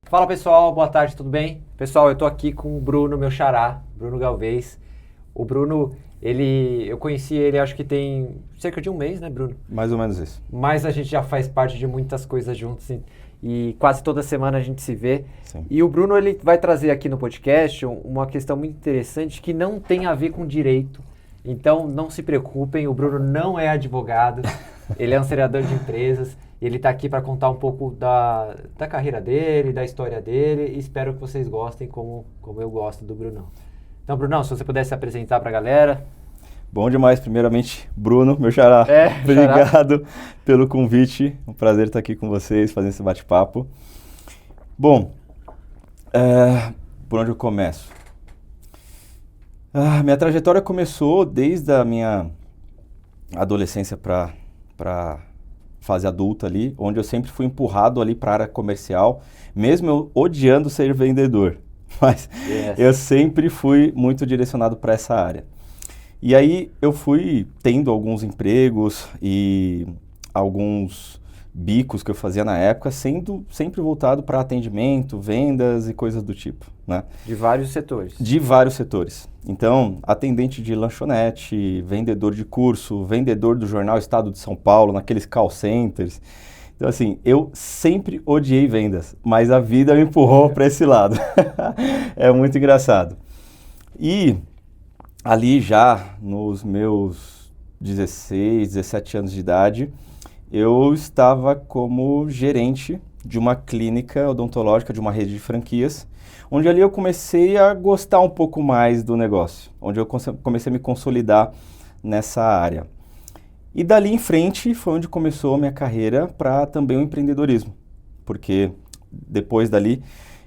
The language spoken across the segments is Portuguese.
Fala pessoal, boa tarde, tudo bem? Pessoal, eu tô aqui com o Bruno, meu xará, Bruno Galvez. O Bruno, eu conheci ele acho que tem cerca de um mês, né, Bruno? Mais ou menos isso. Mas a gente já faz parte de muitas coisas juntos e quase toda semana a gente se vê. Sim. E o Bruno, ele vai trazer aqui no podcast uma questão muito interessante que não tem a ver com direito. Então, não se preocupem, o Bruno não é advogado, ele é um seriador de empresas. Ele está aqui para contar um pouco da carreira dele, da história dele, e espero que vocês gostem como eu gosto do Brunão. Então, Brunão, se você pudesse se apresentar para a galera. Bom demais, primeiramente, Bruno, meu xará. Obrigado pelo convite, um prazer estar aqui com vocês, fazendo esse bate-papo. Bom, por onde eu começo? Minha trajetória começou desde a minha adolescência para fase adulta ali, onde eu sempre fui empurrado ali para a área comercial, mesmo eu odiando ser vendedor, mas eu sempre fui muito direcionado para essa área. E aí eu fui tendo alguns empregos e alguns bicos que eu fazia na época, sendo sempre voltado para atendimento, vendas e coisas do tipo, né? De vários setores. De vários setores. Então, atendente de lanchonete, vendedor de curso, vendedor do jornal Estado de São Paulo, naqueles call centers. Então, assim, eu sempre odiei vendas, mas a vida me empurrou para esse lado. É muito engraçado. E ali já nos meus 16, 17 anos de idade, eu estava como gerente de uma clínica odontológica, de uma rede de franquias, onde ali eu comecei a gostar um pouco mais do negócio, onde eu comecei a me consolidar nessa área. E dali em frente foi onde começou a minha carreira para também o empreendedorismo, porque depois dali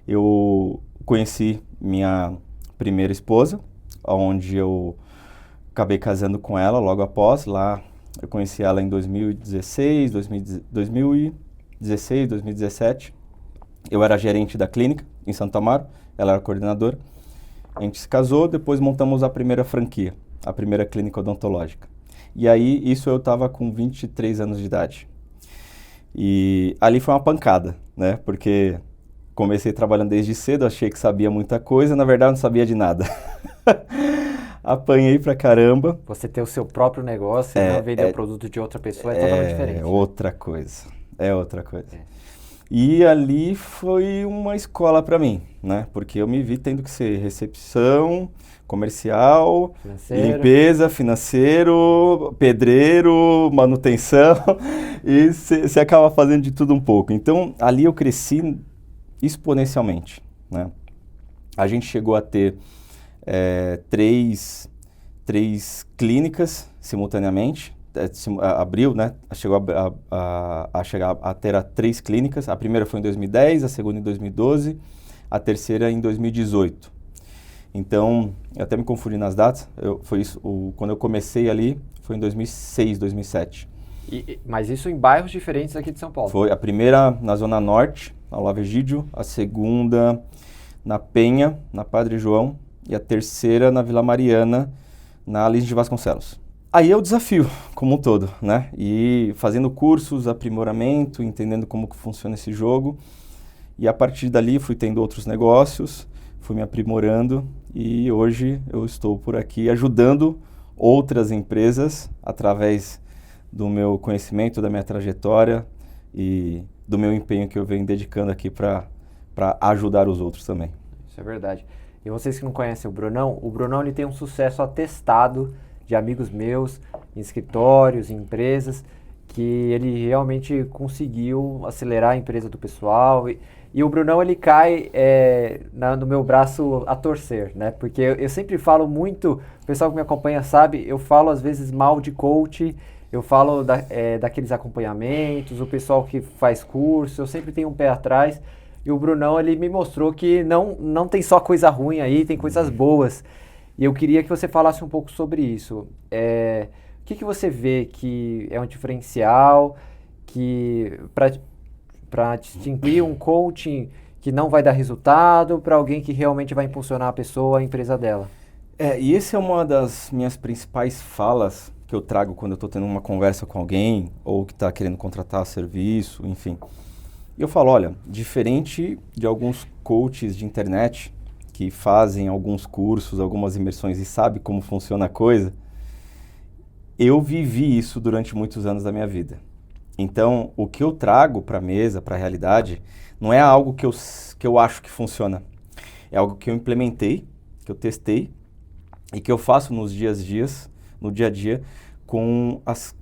eu conheci minha primeira esposa, onde eu acabei casando com ela logo após. Lá eu conheci ela em 2016, 2017. Eu era gerente da clínica em Santo Amaro, ela era coordenadora. A gente se casou, depois montamos a primeira franquia, a primeira clínica odontológica. E aí, isso eu estava com 23 anos de idade. E ali foi uma pancada, né? Porque comecei trabalhando desde cedo, achei que sabia muita coisa, na verdade não sabia de nada. Apanhei pra caramba. Você ter o seu próprio negócio e não vender o produto de outra pessoa é totalmente diferente. É outra coisa. E ali foi uma escola para mim, né? Porque eu me vi tendo que ser recepção, comercial, limpeza, financeiro, pedreiro, manutenção, e você acaba fazendo de tudo um pouco. Então, ali eu cresci exponencialmente, né? A gente chegou a ter três clínicas simultaneamente. Abriu, né? Chegou a chegar a ter 3 clínicas. A primeira foi em 2010, a segunda em 2012, a terceira em 2018. Então, eu até me confundi nas datas. Quando eu comecei ali, foi em 2006, 2007. Mas isso em bairros diferentes aqui de São Paulo? Foi a primeira na Zona Norte, na Olavo Egídio, a segunda na Penha, na Padre João, e a terceira na Vila Mariana, na Lins de Vasconcelos. Aí é o desafio, como um todo, né? E fazendo cursos, aprimoramento, entendendo como que funciona esse jogo. E a partir dali fui tendo outros negócios, fui me aprimorando e hoje eu estou por aqui ajudando outras empresas através do meu conhecimento, da minha trajetória e do meu empenho que eu venho dedicando aqui para ajudar os outros também. Isso é verdade. E vocês que não conhecem o Brunão ele tem um sucesso atestado de amigos meus, em escritórios, em empresas, que ele realmente conseguiu acelerar a empresa do pessoal. E o Brunão, ele cai no meu braço a torcer, né? Porque eu sempre falo muito, o pessoal que me acompanha sabe, eu falo às vezes mal de coach, eu falo daqueles acompanhamentos, o pessoal que faz curso, eu sempre tenho um pé atrás. E o Brunão, ele me mostrou que não tem só coisa ruim aí, tem coisas boas. E eu queria que você falasse um pouco sobre isso. O que você vê que é um diferencial para distinguir um coaching que não vai dar resultado para alguém que realmente vai impulsionar a pessoa, a empresa dela? E essa é uma das minhas principais falas que eu trago quando eu estou tendo uma conversa com alguém ou que está querendo contratar serviço, enfim. E eu falo, olha, diferente de alguns coaches de internet que fazem alguns cursos, algumas imersões e sabem como funciona a coisa, eu vivi isso durante muitos anos da minha vida. Então, o que eu trago para a mesa, para a realidade, não é algo que eu acho que funciona. É algo que eu implementei, que eu testei e que eu faço no dia a dia, com as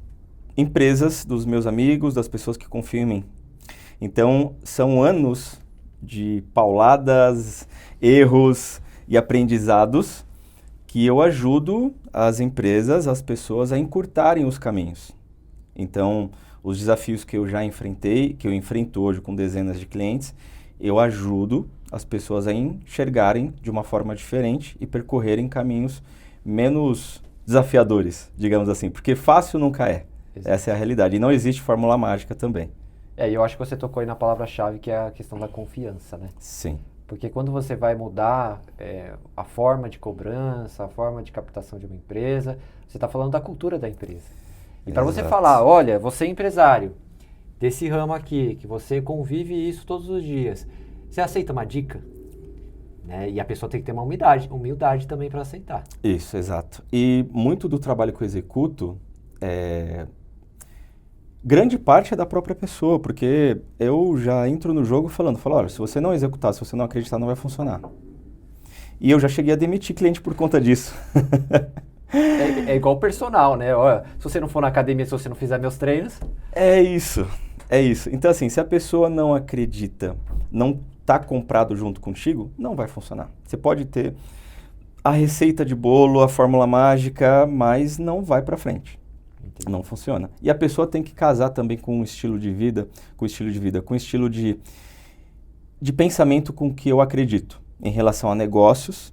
empresas dos meus amigos, das pessoas que confiam em mim. Então, são anos de pauladas, erros e aprendizados que eu ajudo as empresas, as pessoas a encurtarem os caminhos. Então, os desafios que eu já enfrentei, que eu enfrento hoje com dezenas de clientes, eu ajudo as pessoas a enxergarem de uma forma diferente e percorrerem caminhos menos desafiadores, digamos assim, porque fácil nunca é. Exato. Essa é a realidade. E não existe fórmula mágica também. E eu acho que você tocou aí na palavra-chave, que é a questão da confiança, né? Sim. Porque quando você vai mudar a forma de cobrança, a forma de captação de uma empresa, você está falando da cultura da empresa. E para você falar, olha, você é empresário desse ramo aqui, que você convive isso todos os dias, você aceita uma dica? Né? E a pessoa tem que ter uma humildade também para aceitar. Isso, exato. E muito do trabalho que eu executo, grande parte é da própria pessoa, porque eu já entro no jogo falo, olha, se você não executar, se você não acreditar, não vai funcionar. E eu já cheguei a demitir cliente por conta disso. É igual personal, né? Olha, se você não for na academia, se você não fizer meus treinos... É isso. Então, assim, se a pessoa não acredita, não está comprado junto contigo, não vai funcionar. Você pode ter a receita de bolo, a fórmula mágica, mas não vai para frente. Entendi. Não funciona. E a pessoa tem que casar também com o estilo de vida, com o estilo de pensamento com que eu acredito em relação a negócios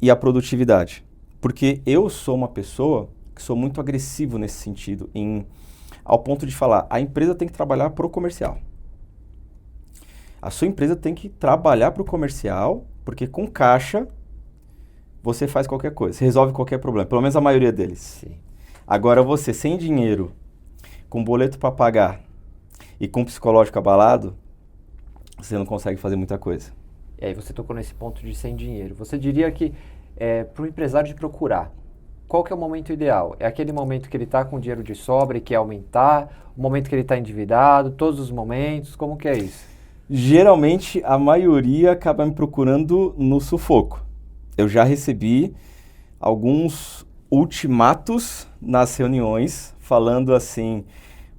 e a produtividade. Porque eu sou uma pessoa que sou muito agressivo nesse sentido, ao ponto de falar, a empresa tem que trabalhar para o comercial. A sua empresa tem que trabalhar para o comercial, porque com caixa você faz qualquer coisa, você resolve qualquer problema, pelo menos a maioria deles. Sim. Agora você, sem dinheiro, com boleto para pagar e com psicológico abalado, você não consegue fazer muita coisa. E aí você tocou nesse ponto de sem dinheiro. Você diria que para o empresário de procurar, qual que é o momento ideal? É aquele momento que ele está com dinheiro de sobra e quer aumentar? O momento que ele está endividado? Todos os momentos? Como que é isso? Geralmente, a maioria acaba me procurando no sufoco. Eu já recebi alguns ultimatos nas reuniões, falando assim,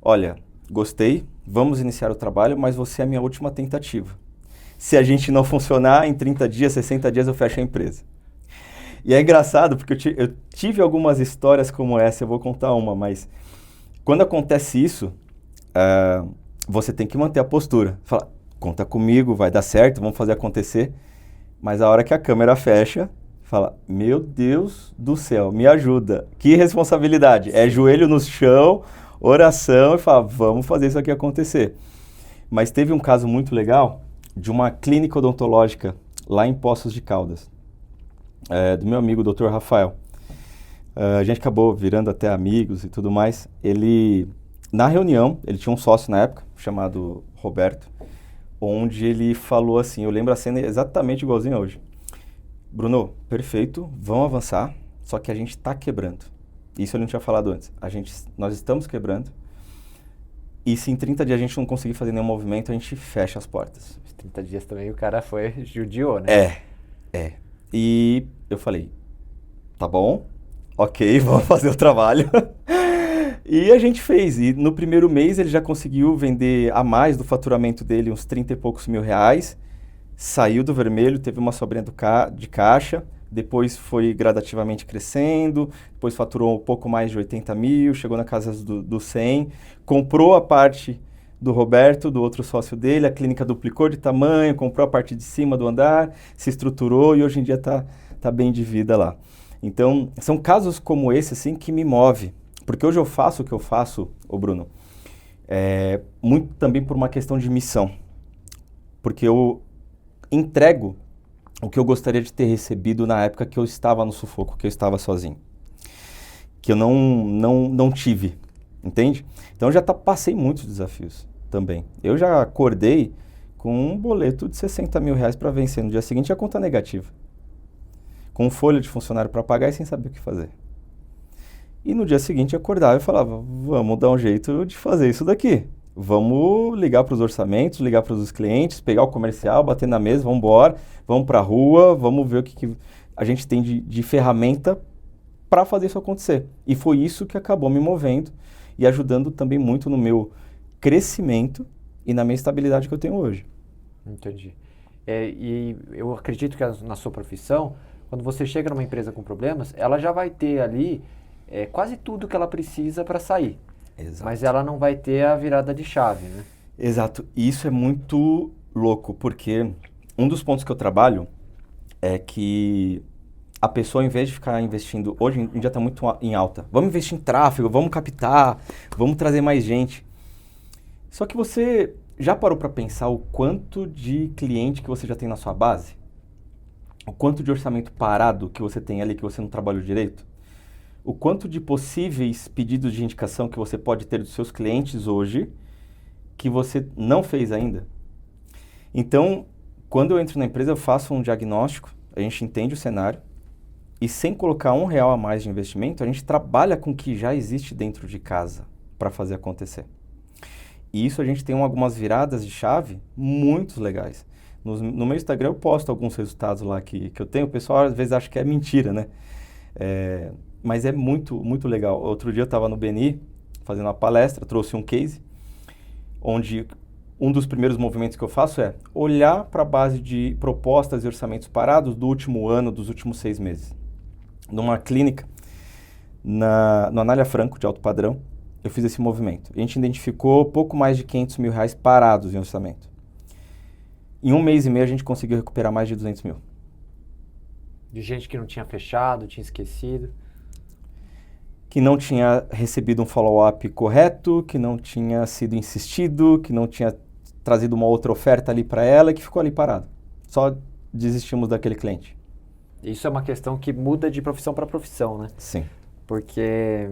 olha, gostei, vamos iniciar o trabalho, mas você é a minha última tentativa. Se a gente não funcionar, em 30 dias, 60 dias eu fecho a empresa. E é engraçado, porque eu tive algumas histórias como essa, eu vou contar uma, mas quando acontece isso, você tem que manter a postura. Fala, conta comigo, vai dar certo, vamos fazer acontecer. Mas a hora que a câmera fecha, fala, meu Deus do céu, me ajuda. Que responsabilidade. É joelho no chão, oração e fala, vamos fazer isso aqui acontecer. Mas teve um caso muito legal de uma clínica odontológica lá em Poços de Caldas. Do meu amigo, Dr. Rafael. A gente acabou virando até amigos e tudo mais. Na reunião, ele tinha um sócio na época, chamado Roberto, onde ele falou assim, eu lembro a cena exatamente igualzinho hoje. Bruno, perfeito, vamos avançar, só que a gente está quebrando. Isso eu não tinha falado antes. Nós estamos quebrando e se em 30 dias a gente não conseguir fazer nenhum movimento, a gente fecha as portas. Os 30 dias também o cara judiou, né? E eu falei, tá bom, ok, vamos fazer o trabalho. E a gente fez. E no primeiro mês ele já conseguiu vender a mais do faturamento dele, uns 30 e poucos mil reais. Saiu do vermelho, teve uma sobrinha de caixa. Depois foi gradativamente crescendo. Depois faturou um pouco mais de 80 mil, chegou na casa do 100. Comprou a parte do Roberto, do outro sócio dele, a clínica duplicou de tamanho, comprou a parte de cima do andar, se estruturou e hoje em dia tá bem de vida lá. Então, são casos como esse, assim, que me move. Porque hoje eu faço o que eu faço, Bruno, muito também por uma questão de missão. Porque eu entrego o que eu gostaria de ter recebido na época que eu estava no sufoco, que eu estava sozinho. que eu não tive, entende? Então eu já passei muitos desafios também. Eu já acordei com um boleto de 60 mil reais para vencer no dia seguinte e a conta negativa. Com folha de funcionário para pagar e sem saber o que fazer. E no dia seguinte eu acordava e falava, vamos dar um jeito de fazer isso daqui. Vamos ligar para os orçamentos, ligar para os clientes, pegar o comercial, bater na mesa, vamos embora, vamos para a rua, vamos ver o que a gente tem de ferramenta para fazer isso acontecer. E foi isso que acabou me movendo e ajudando também muito no meu crescimento e na minha estabilidade que eu tenho hoje. Entendi. E eu acredito que na sua profissão, quando você chega numa empresa com problemas, ela já vai ter ali quase tudo que ela precisa para sair. Exato. Mas ela não vai ter a virada de chave, né? Exato. E isso é muito louco, porque um dos pontos que eu trabalho é que a pessoa, em vez de ficar investindo, hoje em dia está muito em alta, vamos investir em tráfego, vamos captar, vamos trazer mais gente. Só que você já parou para pensar o quanto de cliente que você já tem na sua base? O quanto de orçamento parado que você tem ali que você não trabalhou direito? O quanto de possíveis pedidos de indicação que você pode ter dos seus clientes hoje que você não fez ainda? Então, quando eu entro na empresa, eu faço um diagnóstico, a gente entende o cenário e sem colocar R$1 a mais de investimento, a gente trabalha com o que já existe dentro de casa para fazer acontecer. E isso a gente tem algumas viradas de chave muito legais. No meu Instagram eu posto alguns resultados lá que eu tenho. O pessoal às vezes acha que é mentira, né? Mas é muito, muito legal. Outro dia eu estava no BNI fazendo uma palestra, trouxe um case, onde um dos primeiros movimentos que eu faço é olhar para a base de propostas e orçamentos parados do último ano, dos últimos 6 meses. Numa clínica, no Anália Franco, de alto padrão, eu fiz esse movimento. A gente identificou pouco mais de R$500 mil parados em orçamento. Em 1 mês e meio a gente conseguiu recuperar mais de 200 mil. De gente que não tinha fechado, tinha esquecido. Que não tinha recebido um follow-up correto, que não tinha sido insistido, que não tinha trazido uma outra oferta ali para ela e que ficou ali parado. Só desistimos daquele cliente. Isso é uma questão que muda de profissão para profissão, né? Sim. Porque...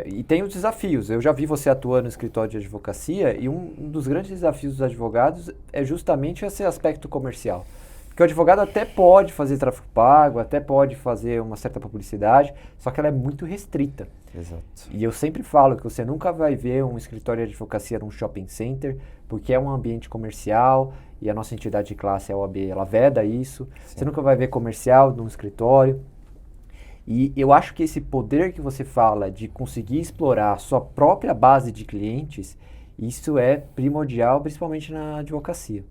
e tem os desafios. Eu já vi você atuando no escritório de advocacia e um dos grandes desafios dos advogados é justamente esse aspecto comercial. Porque o advogado até pode fazer tráfego pago, até pode fazer uma certa publicidade, só que ela é muito restrita. Exato. E eu sempre falo que você nunca vai ver um escritório de advocacia num shopping center, porque é um ambiente comercial e a nossa entidade de classe, a OAB, ela veda isso. Sim. Você nunca vai ver comercial num escritório. E eu acho que esse poder que você fala de conseguir explorar a sua própria base de clientes, isso é primordial, principalmente na advocacia.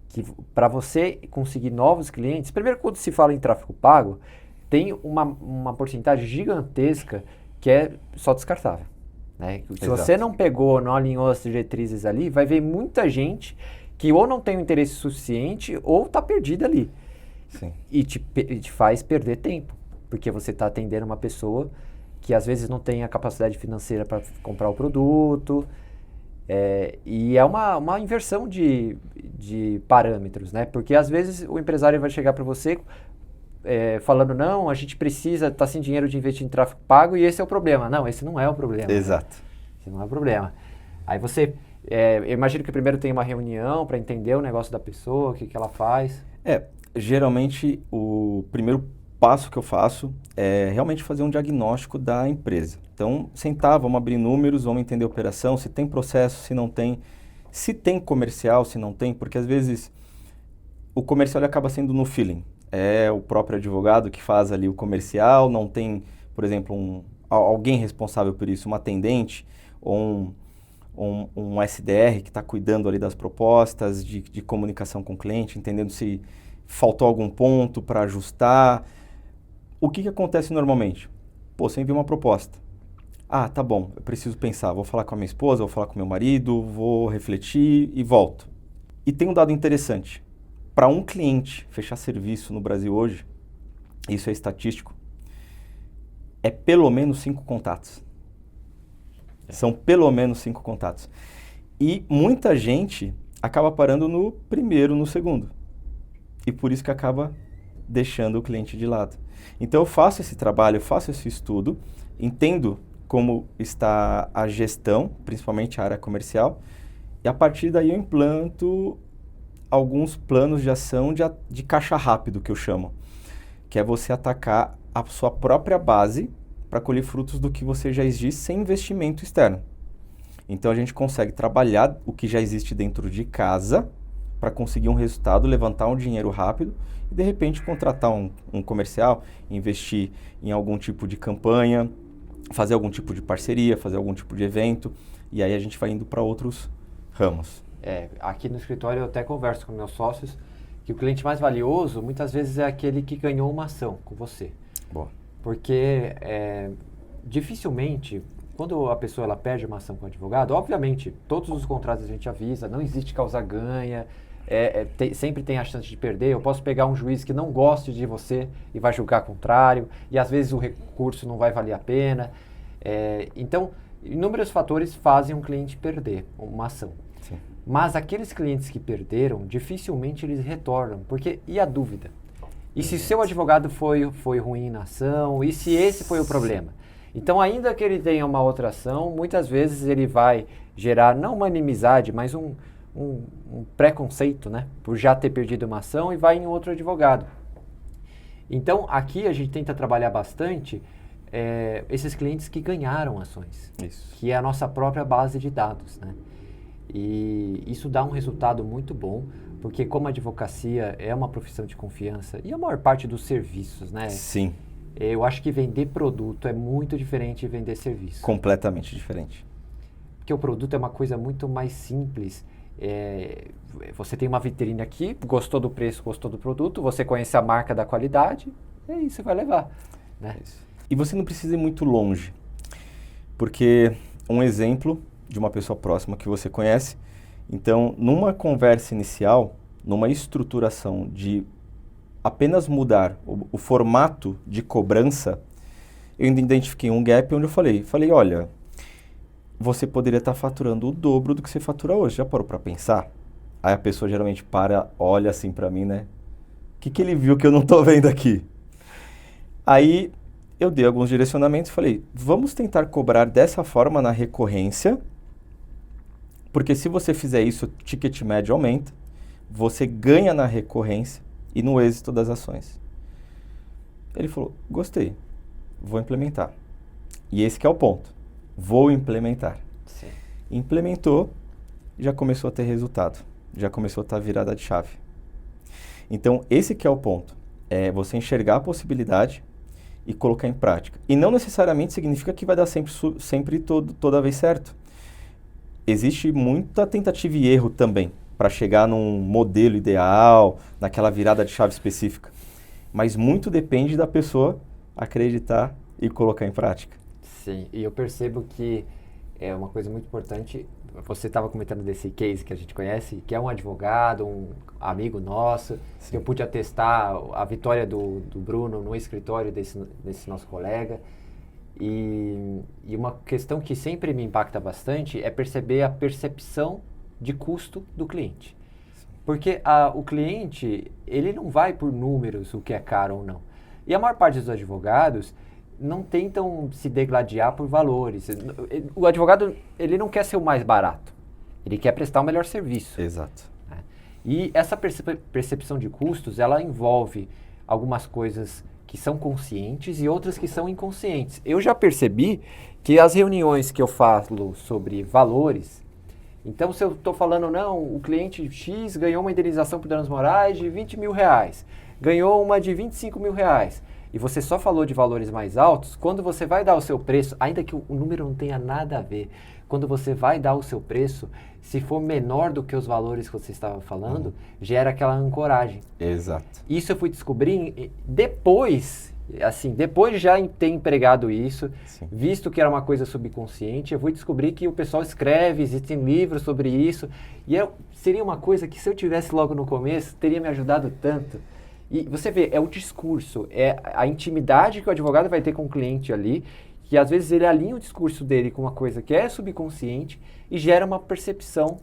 Que para você conseguir novos clientes, primeiro quando se fala em tráfego pago, tem uma porcentagem gigantesca que é só descartável. Né? Se você não pegou, não alinhou as diretrizes ali, vai ver muita gente que ou não tem o interesse suficiente ou está perdida ali. Sim. E te faz perder tempo. Porque você está atendendo uma pessoa que às vezes não tem a capacidade financeira para comprar o produto. E é uma inversão de parâmetros, né? Porque às vezes o empresário vai chegar para você falando, não, a gente precisa, tá sem dinheiro de investir em tráfego pago e esse é o problema. Não, esse não é o problema. Exato. Né? Esse não é o problema. Aí você, eu imagino que primeiro tem uma reunião para entender o negócio da pessoa, o que ela faz. Geralmente o primeiro passo que eu faço é realmente fazer um diagnóstico da empresa. Então, sentar, vamos abrir números, vamos entender a operação, se tem processo, se não tem, se tem comercial, se não tem, porque às vezes o comercial ele acaba sendo no feeling. É o próprio advogado que faz ali o comercial, não tem, por exemplo, alguém responsável por isso, um atendente ou um SDR que está cuidando ali das propostas, de comunicação com o cliente, entendendo se faltou algum ponto para ajustar. O que acontece normalmente? Você envia uma proposta. Ah, tá bom, eu preciso pensar, vou falar com a minha esposa, vou falar com o meu marido, vou refletir e volto. E tem um dado interessante. Para um cliente fechar serviço no Brasil hoje, isso é estatístico, é pelo menos 5 contatos. São pelo menos 5 contatos. E muita gente acaba parando no primeiro, no segundo. E por isso que acaba deixando o cliente de lado. Então eu faço esse trabalho, eu faço esse estudo, entendo como está a gestão, principalmente a área comercial, e a partir daí eu implanto alguns planos de ação de caixa rápido, que eu chamo, que é você atacar a sua própria base para colher frutos do que você já existe sem investimento externo. Então a gente consegue trabalhar o que já existe dentro de casa para conseguir um resultado, levantar um dinheiro rápido e de repente contratar um comercial, investir em algum tipo de campanha, fazer algum tipo de parceria, fazer algum tipo de evento, e aí a gente vai indo para outros ramos. Aqui no escritório eu até converso com meus sócios que o cliente mais valioso muitas vezes é aquele que ganhou uma ação com você. Boa. Porque dificilmente, quando a pessoa ela perde uma ação com o advogado, obviamente, todos os contratos a gente avisa, não existe causa-ganha, sempre tem a chance de perder. Eu posso pegar um juiz que não goste de você e vai julgar contrário, e às vezes o recurso não vai valer a pena. Então, inúmeros fatores fazem um cliente perder uma ação. Sim. Mas aqueles clientes que perderam, dificilmente eles retornam, porque e a dúvida? E se seu advogado foi ruim na ação? E se esse foi o problema? Então, ainda que ele tenha uma outra ação, muitas vezes ele vai gerar, não uma inimizade, mas um preconceito, né? Por já ter perdido uma ação e vai em outro advogado. Então, aqui a gente tenta trabalhar bastante esses clientes que ganharam ações. Isso. Que é a nossa própria base de dados, né? E isso dá um resultado muito bom, porque como a advocacia é uma profissão de confiança, e a maior parte dos serviços, né? Sim. Eu acho que vender produto é muito diferente de vender serviço. Completamente diferente. Porque o produto é uma coisa muito mais simples. Você tem uma vitrine aqui, gostou do preço, gostou do produto, você conhece a marca da qualidade, e aí você vai levar. Né? E você não precisa ir muito longe, porque um exemplo de uma pessoa próxima que você conhece, então, numa conversa inicial, numa estruturação de apenas mudar o formato de cobrança, eu ainda identifiquei um gap onde eu falei, olha, você poderia estar faturando o dobro do que você fatura hoje, já parou para pensar? Aí a pessoa geralmente olha assim para mim, né? O que ele viu que eu não estou vendo aqui? Aí eu dei alguns direcionamentos e falei, vamos tentar cobrar dessa forma na recorrência, porque se você fizer isso, o ticket médio aumenta, você ganha na recorrência e no êxito das ações. Ele falou, gostei, vou implementar. E esse que é o ponto, vou implementar. Sim. Implementou, já começou a ter resultado, já começou a estar virada de chave. Então, esse que é o ponto, é você enxergar a possibilidade e colocar em prática. E não necessariamente significa que vai dar sempre toda vez certo. Existe muita tentativa e erro também para chegar num modelo ideal, naquela virada de chave específica. Mas muito depende da pessoa acreditar e colocar em prática. Sim, e eu percebo que é uma coisa muito importante. Você estava comentando desse case que a gente conhece, que é um advogado, um amigo nosso, Sim. que eu pude atestar a vitória do Bruno no escritório desse nosso colega. E uma questão que sempre me impacta bastante é perceber a percepção de custo do cliente. Porque o cliente, ele não vai por números o que é caro ou não. E a maior parte dos advogados não tentam se degladiar por valores. O advogado, ele não quer ser o mais barato. Ele quer prestar o melhor serviço. Exato. Né? E essa percepção de custos, ela envolve algumas coisas que são conscientes e outras que são inconscientes. Eu já percebi que as reuniões que eu falo sobre valores, então se eu estou falando, não, o cliente X ganhou uma indenização por danos morais de 20 mil reais, ganhou uma de 25 mil reais, e você só falou de valores mais altos, quando você vai dar o seu preço, ainda que o número não tenha nada a ver, quando você vai dar o seu preço, se for menor do que os valores que você estava falando, gera aquela ancoragem. Exato. Isso eu fui descobrir depois de já ter empregado isso, Sim. visto que era uma coisa subconsciente, eu fui descobrir que o pessoal escreve, existem livros sobre isso, e seria uma coisa que se eu tivesse logo no começo, teria me ajudado tanto. E você vê, é o discurso, é a intimidade que o advogado vai ter com o cliente ali, que às vezes ele alinha o discurso dele com uma coisa que é subconsciente e gera uma percepção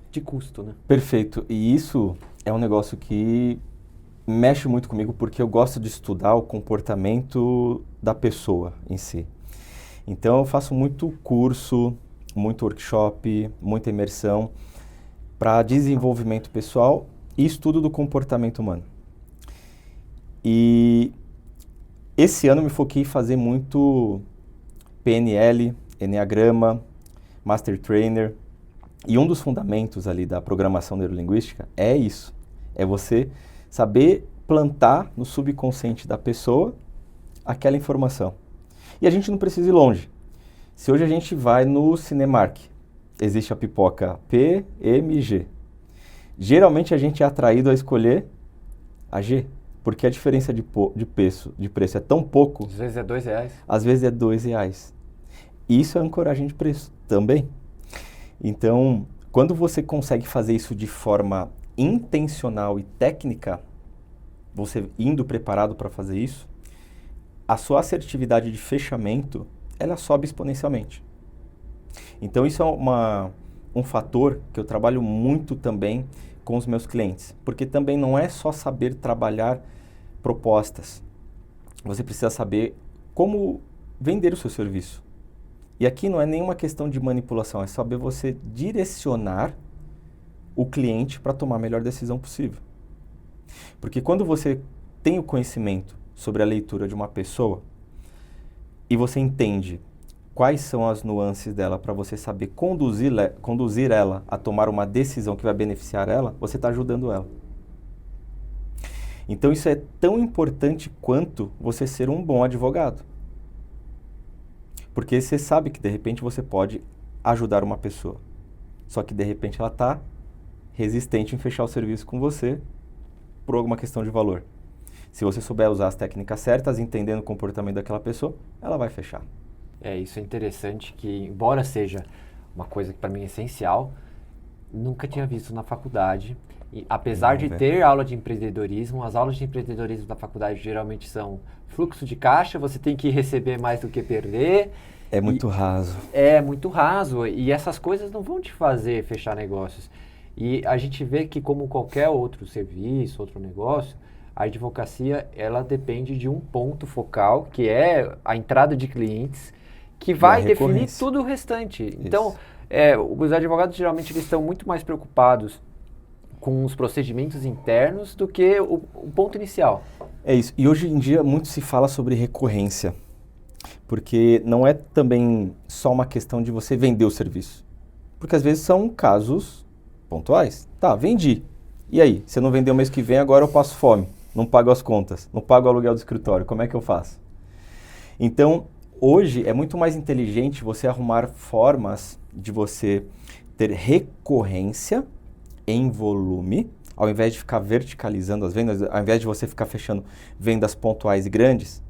de custo, né? Perfeito. E isso é um negócio que mexe muito comigo porque eu gosto de estudar o comportamento da pessoa em si. Então eu faço muito curso, muito workshop, muita imersão para desenvolvimento pessoal e estudo do comportamento humano. E esse ano eu me foquei em fazer muito PNL, Enneagrama, Master Trainer. E um dos fundamentos ali da programação neurolinguística é isso. É você saber plantar no subconsciente da pessoa aquela informação. E a gente não precisa ir longe. Se hoje a gente vai no Cinemark, existe a pipoca P, M e G. Geralmente a gente é atraído a escolher a G, porque a diferença de preço é tão pouco. Às vezes é R$2. Às vezes é R$2. Isso é ancoragem de preço também. Então, quando você consegue fazer isso de forma intencional e técnica, você indo preparado para fazer isso, a sua assertividade de fechamento, ela sobe exponencialmente. Então, isso é um fator que eu trabalho muito também com os meus clientes, porque também não é só saber trabalhar propostas. Você precisa saber como vender o seu serviço. E aqui não é nenhuma questão de manipulação, é saber você direcionar o cliente para tomar a melhor decisão possível. Porque quando você tem o conhecimento sobre a leitura de uma pessoa e você entende quais são as nuances dela para você saber conduzir ela a tomar uma decisão que vai beneficiar ela, você está ajudando ela. Então isso é tão importante quanto você ser um bom advogado. Porque você sabe que de repente você pode ajudar uma pessoa. Só que de repente ela está resistente em fechar o serviço com você por alguma questão de valor. Se você souber usar as técnicas certas, entendendo o comportamento daquela pessoa, ela vai fechar. Isso é interessante que, embora seja uma coisa que para mim é essencial, nunca tinha visto na faculdade. E, apesar de ter aula de empreendedorismo, as aulas de empreendedorismo da faculdade geralmente são fluxo de caixa, você tem que receber mais do que perder. É muito raso. É muito raso e essas coisas não vão te fazer fechar negócios. E a gente vê que, como qualquer outro serviço, outro negócio, a advocacia ela depende de um ponto focal, que é a entrada de clientes, que vai definir tudo o restante. Isso. Então, os advogados geralmente eles estão muito mais preocupados com os procedimentos internos do que o ponto inicial. É isso. E hoje em dia muito se fala sobre recorrência, porque não é também só uma questão de você vender o serviço. Porque às vezes são casos pontuais. Tá, vendi. E aí? Se eu não vender o mês que vem, agora eu passo fome. Não pago as contas, não pago o aluguel do escritório. Como é que eu faço? Então, hoje é muito mais inteligente você arrumar formas de você ter recorrência em volume, ao invés de ficar verticalizando as vendas, ao invés de você ficar fechando vendas pontuais e grandes.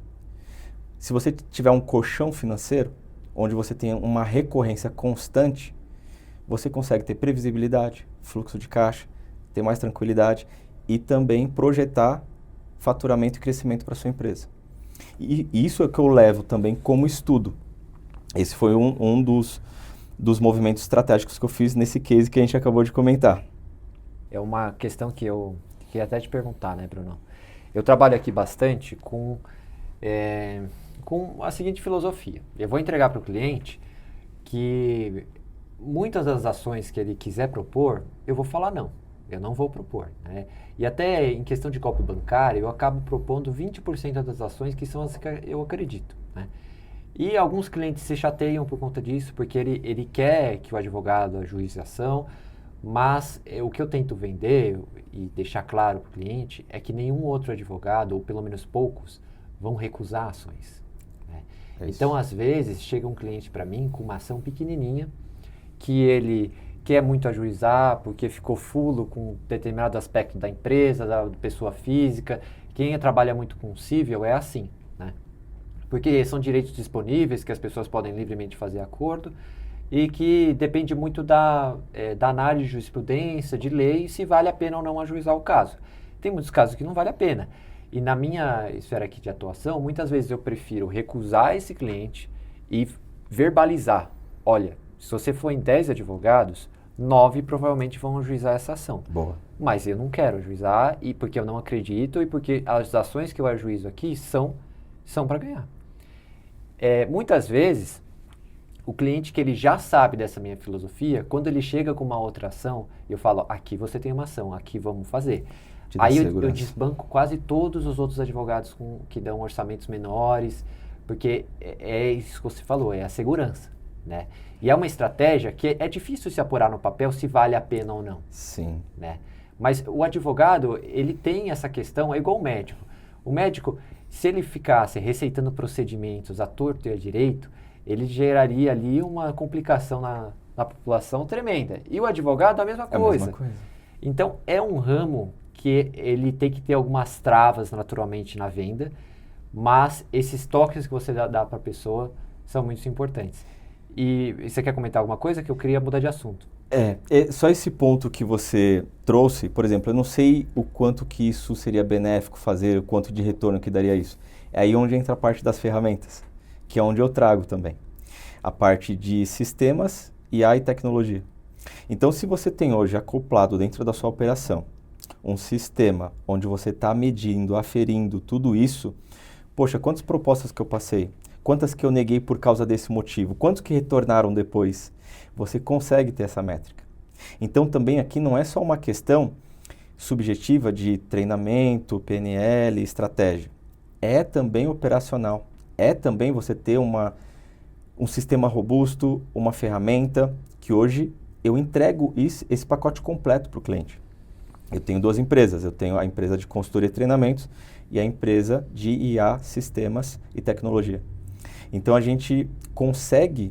Se você tiver um colchão financeiro, onde você tem uma recorrência constante, você consegue ter previsibilidade, fluxo de caixa, ter mais tranquilidade e também projetar faturamento e crescimento para sua empresa. E isso é que eu levo também como estudo. Esse foi um dos movimentos estratégicos que eu fiz nesse case que a gente acabou de comentar. É uma questão que eu queria até te perguntar, né, Bruno? Eu trabalho aqui bastante com a seguinte filosofia. Eu vou entregar para o cliente que muitas das ações que ele quiser propor, eu vou falar não. Eu não vou propor, né? E até em questão de golpe bancário, eu acabo propondo 20% das ações que são as que eu acredito, né? E alguns clientes se chateiam por conta disso, porque ele quer que o advogado ajuize a ação, mas o que eu tento vender e deixar claro para o cliente é que nenhum outro advogado, ou pelo menos poucos, vão recusar ações, né? Então, às vezes, chega um cliente para mim com uma ação pequenininha, que ele quer muito ajuizar porque ficou fulo com determinado aspecto da empresa, da pessoa física. Quem trabalha muito com civil é assim, né? Porque são direitos disponíveis que as pessoas podem livremente fazer acordo e que depende muito da análise de jurisprudência, de lei, se vale a pena ou não ajuizar o caso. Tem muitos casos que não vale a pena. E na minha esfera aqui de atuação, muitas vezes eu prefiro recusar esse cliente e verbalizar. Olha, se você for em 10 advogados, 9 provavelmente vão ajuizar essa ação. Boa. Mas eu não quero ajuizar, e porque eu não acredito, e porque as ações que eu ajuizo aqui são para ganhar. Muitas vezes, o cliente que ele já sabe dessa minha filosofia, quando ele chega com uma outra ação, eu falo, aqui você tem uma ação, aqui vamos fazer. Aí eu desbanco quase todos os outros advogados que dão orçamentos menores, porque é isso que você falou, é a segurança, né? E é uma estratégia que é difícil se apurar no papel se vale a pena ou não. Sim. Né? Mas o advogado, ele tem essa questão, é igual o médico. O médico, se ele ficasse receitando procedimentos à torto e à direito, ele geraria ali uma complicação na população tremenda. E o advogado, a mesma coisa. É a mesma coisa. Então, é um ramo que ele tem que ter algumas travas naturalmente na venda, mas esses toques que você dá para a pessoa são muito importantes. E você quer comentar alguma coisa que eu queria mudar de assunto? Só esse ponto que você trouxe, por exemplo, eu não sei o quanto que isso seria benéfico fazer, o quanto de retorno que daria isso. É aí onde entra a parte das ferramentas, que é onde eu trago também. A parte de sistemas, IA e tecnologia. Então, se você tem hoje acoplado dentro da sua operação um sistema onde você está medindo, aferindo tudo isso, poxa, quantas propostas que eu passei? Quantas que eu neguei por causa desse motivo? Quantos que retornaram depois? Você consegue ter essa métrica. Então, também aqui não é só uma questão subjetiva de treinamento, PNL, estratégia. É também operacional. É também você ter um sistema robusto, uma ferramenta que hoje eu entrego esse pacote completo para o cliente. Eu tenho 2 empresas. Eu tenho a empresa de consultoria e treinamentos e a empresa de IA, sistemas e tecnologia. Então, a gente consegue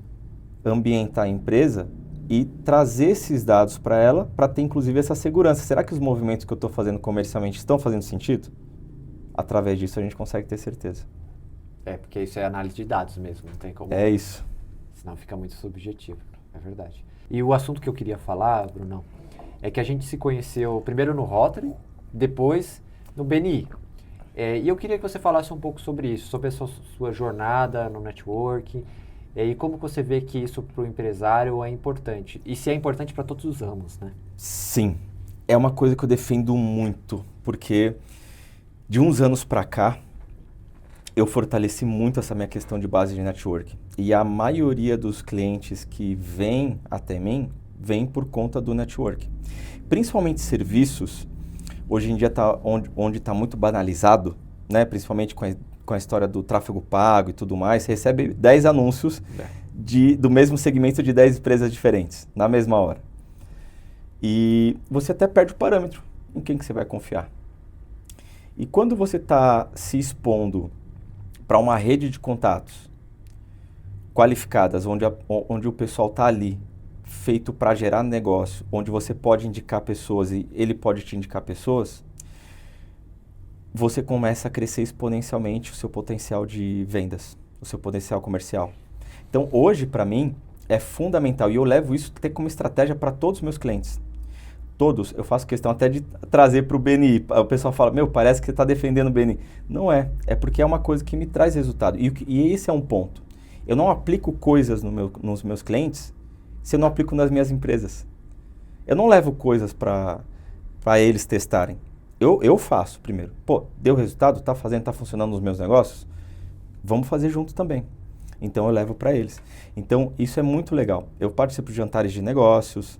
ambientar a empresa e trazer esses dados para ela para ter, inclusive, essa segurança. Será que os movimentos que eu estou fazendo comercialmente estão fazendo sentido? Através disso, a gente consegue ter certeza. Porque isso é análise de dados mesmo, não tem como... É isso. Senão fica muito subjetivo, é verdade. E o assunto que eu queria falar, Brunão, é que a gente se conheceu primeiro no Rotary, depois no BNI. E eu queria que você falasse um pouco sobre isso, sobre a sua jornada no network, e como você vê que isso para o empresário é importante. E se é importante para todos os ramos, né? Sim, é uma coisa que eu defendo muito, porque de uns anos para cá, eu fortaleci muito essa minha questão de base de network. E a maioria dos clientes que vêm até mim, vem por conta do network. Principalmente serviços, hoje em dia onde está muito banalizado, né? Principalmente com a história do tráfego pago e tudo mais, você recebe 10 anúncios do mesmo segmento de 10 empresas diferentes, na mesma hora. E você até perde o parâmetro em quem que você vai confiar. E quando você está se expondo para uma rede de contatos qualificadas, onde o pessoal está ali, feito para gerar negócio, onde você pode indicar pessoas e ele pode te indicar pessoas, você começa a crescer exponencialmente o seu potencial de vendas, o seu potencial comercial. Então, hoje, para mim, é fundamental, e eu levo isso até como estratégia para todos os meus clientes. Todos, eu faço questão até de trazer para o BNI. O pessoal fala, parece que você está defendendo o BNI. Não é porque é uma coisa que me traz resultado. E esse é um ponto. Eu não aplico coisas nos meus clientes se eu não aplico nas minhas empresas. Eu não levo coisas para eles testarem. Eu faço primeiro. Deu resultado? Está funcionando nos meus negócios? Vamos fazer junto também. Então, eu levo para eles. Então, isso é muito legal. Eu participo de jantares de negócios,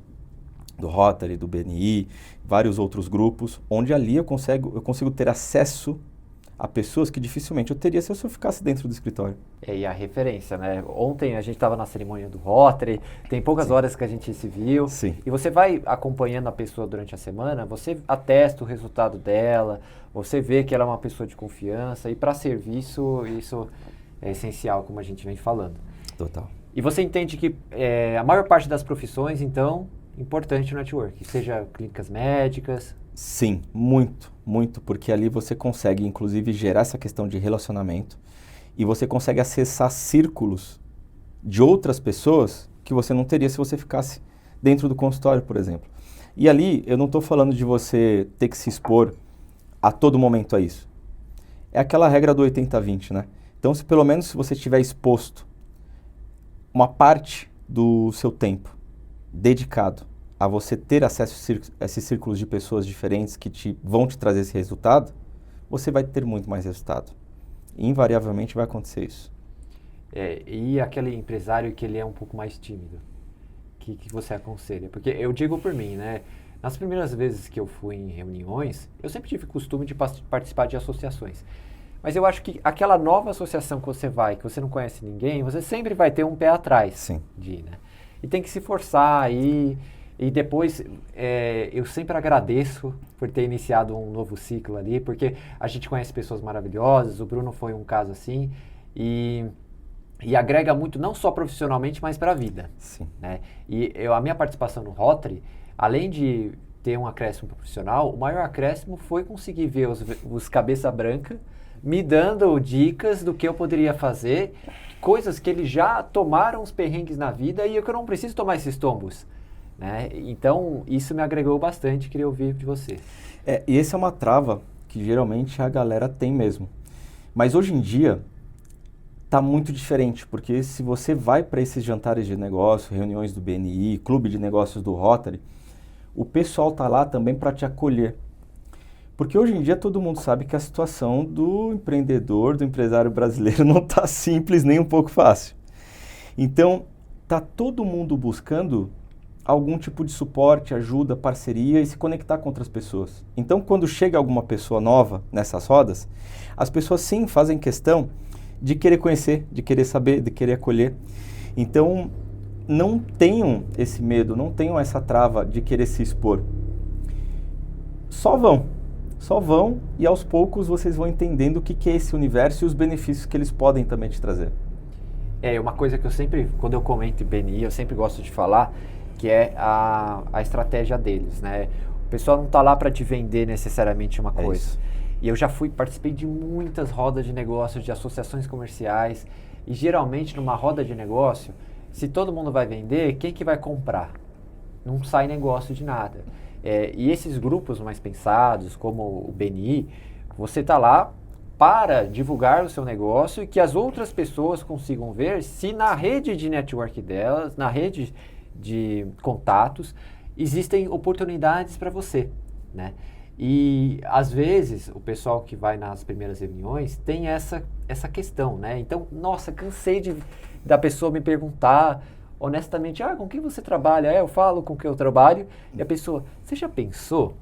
do Rotary, do BNI, vários outros grupos, onde ali eu consigo ter acesso a pessoas que dificilmente eu teria se eu só ficasse dentro do escritório. E a referência, né? Ontem a gente estava na cerimônia do Rotary, tem poucas horas que a gente se viu. Sim. E você vai acompanhando a pessoa durante a semana, você atesta o resultado dela, você vê que ela é uma pessoa de confiança, e para serviço isso é essencial, como a gente vem falando. Total. E você entende que a maior parte das profissões, então, importante o network, seja clínicas médicas... Sim, muito, muito, porque ali você consegue, inclusive, gerar essa questão de relacionamento e você consegue acessar círculos de outras pessoas que você não teria se você ficasse dentro do consultório, por exemplo. E ali, eu não estou falando de você ter que se expor a todo momento a isso. É aquela regra do 80-20, né? Então, pelo menos se você estiver exposto uma parte do seu tempo dedicado a você ter acesso a esses círculos de pessoas diferentes que vão te trazer esse resultado, você vai ter muito mais resultado. Invariavelmente vai acontecer isso. E aquele empresário que ele é um pouco mais tímido, que você aconselha? Porque eu digo por mim, né? Nas primeiras vezes que eu fui em reuniões, eu sempre tive costume de participar de associações. Mas eu acho que aquela nova associação que você vai, que você não conhece ninguém, você sempre vai ter um pé atrás. Sim. Né? E tem que se forçar aí. E depois, eu sempre agradeço por ter iniciado um novo ciclo ali, porque a gente conhece pessoas maravilhosas, o Bruno foi um caso assim, e agrega muito, não só profissionalmente, mas para a vida. Sim. Né? E a minha participação no Rotary, além de ter um acréscimo profissional, o maior acréscimo foi conseguir ver os cabeça branca me dando dicas do que eu poderia fazer, coisas que eles já tomaram os perrengues na vida e eu não preciso tomar esses tombos. Né? Então, isso me agregou bastante, queria ouvir de você. E essa é uma trava que geralmente a galera tem mesmo. Mas hoje em dia, tá muito diferente, porque se você vai para esses jantares de negócio, reuniões do BNI, clube de negócios do Rotary, o pessoal tá lá também para te acolher. Porque hoje em dia todo mundo sabe que a situação do empreendedor, do empresário brasileiro não tá simples nem um pouco fácil. Então, tá todo mundo buscando algum tipo de suporte, ajuda, parceria e se conectar com outras pessoas. Então, quando chega alguma pessoa nova nessas rodas, as pessoas sim fazem questão de querer conhecer, de querer saber, de querer acolher. Então, não tenham esse medo, não tenham essa trava de querer se expor. Só vão e aos poucos vocês vão entendendo o que é esse universo e os benefícios que eles podem também te trazer. Uma coisa que eu sempre, quando eu comento BNI, eu sempre gosto de falar, que é a estratégia deles, né? O pessoal não está lá para te vender necessariamente uma coisa. Isso. E eu já participei de muitas rodas de negócios, de associações comerciais, e geralmente numa roda de negócio, se todo mundo vai vender, quem que vai comprar? Não sai negócio de nada. E esses grupos mais pensados, como o BNI, você está lá para divulgar o seu negócio e que as outras pessoas consigam ver se na rede de network delas, na rede de contatos, existem oportunidades para você, né? E às vezes o pessoal que vai nas primeiras reuniões tem essa questão, né? Então, nossa, cansei da pessoa me perguntar honestamente, com quem você trabalha? Eu falo com quem eu trabalho. E a pessoa, você já pensou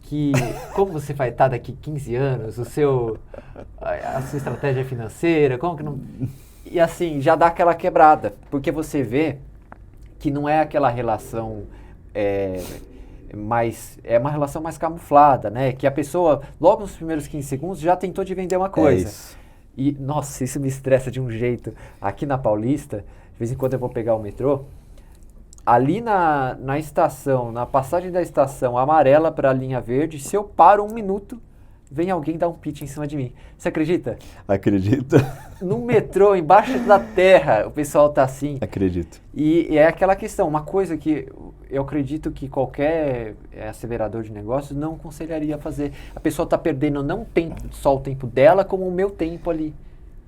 que como você vai estar daqui 15 anos, a sua estratégia financeira, como que não... E assim, já dá aquela quebrada, porque você vê que não é aquela relação é uma relação mais camuflada, né? Que a pessoa, logo nos primeiros 15 segundos, já tentou te vender uma coisa. Isso. E, nossa, isso me estressa de um jeito. Aqui na Paulista, de vez em quando eu vou pegar o metrô, ali na estação, na passagem da estação amarela para a linha verde, se eu paro 1 minuto, vem alguém dar um pitch em cima de mim. Você acredita? Acredito. No metrô, embaixo da terra, o pessoal tá assim. Acredito. E é aquela questão, uma coisa que eu acredito que qualquer acelerador de negócios não aconselharia a fazer. A pessoa está perdendo não só o tempo dela, como o meu tempo ali.